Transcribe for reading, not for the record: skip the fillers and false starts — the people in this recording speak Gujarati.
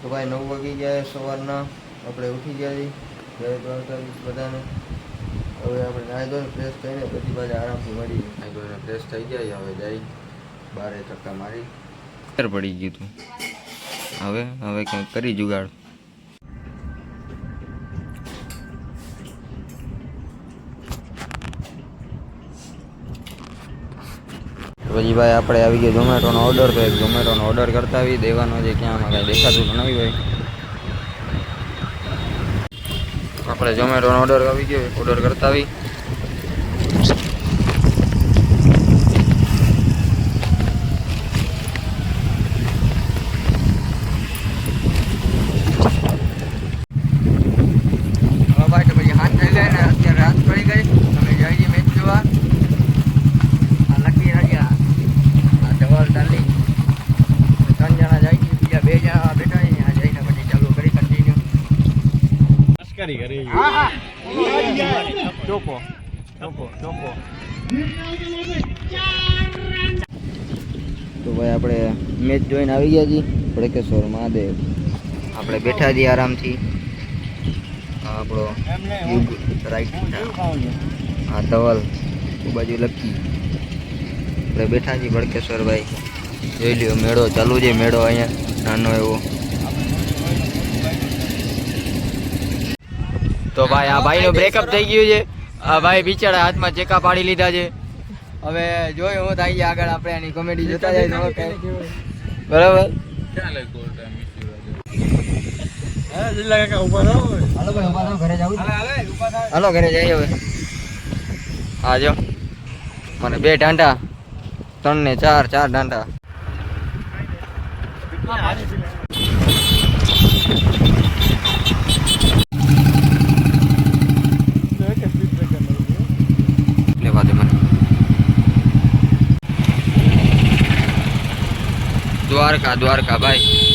તો ભાઈ 9 વાગી ગયા સવારના, આપણે ઉઠી ગયા છીએ. જય દ્વારકાધીશ બધાને. હવે આપણે નાહી ધોઈને ફ્રેશ થઈને પછી પાછા આરામથી મળીએ. નાહી ધોઈને ફ્રેશ થઈ ગયા, હવે જઈ બારે ચક્કા મારી. પડી ગયું તું, હવે કંઈક કરી જુગાડ. પછી ભાઈ આપણે આવી ગયા ઝોમેટોનો ઓર્ડર. તો એક ઝોમેટોનો ઓર્ડર કરતા આવી દેવાનો છે. ક્યાં કાંઈ દેખાતું તો નહીં હોય. આપણે ઝોમેટોનો ઓર્ડર આવી ગયો, ઓર્ડર કરતા આવી. ભાઈ તો પછી હાથ થઈ જાય ને, અત્યારે રાત પડી ગઈ. અમે જઈએ મેચ જોવા. આ નક્કી રહ્યા, આ ધવલ ડાલી 3 જણા જાય છે, બીજા 2 જણા બેઠા છે. ત્યાં જઈને પછી ચાલુ કરી કન્ટિન્યુ. ચોપો તો ભાઈ આપણે મેચ જોઈને આવી ગયા છીએ ભડકેશ્વર મહાદેવ. આપણે બેઠા છીએ આરામથી. આપણો યુગ રાઈટ, હા ધવલ બાજુ લકી. આપણે બેઠા છીએ ભડકેશ્વર. ભાઈ જોઈ લ્યો, મેળો ચાલુ છે. મેળો અહીંયા નાનો એવો. તો ભાઈ આ ભાઈનું બ્રેકઅપ થઈ ગયું છે. આ ભાઈ બિચારા હાથમાં ચેકા પાડી લીધા છે. હવે જોઈ હું થાય છે આગળ. આપણે આની કોમેડી જોતા જાય થોડો બરાબર. હાલો ઘરે જઈએ હવે. હા જો મને 2 ડાંડા, 3 ને 4 ડાંડા. લેવા દે મને. દ્વારકા ભાઈ.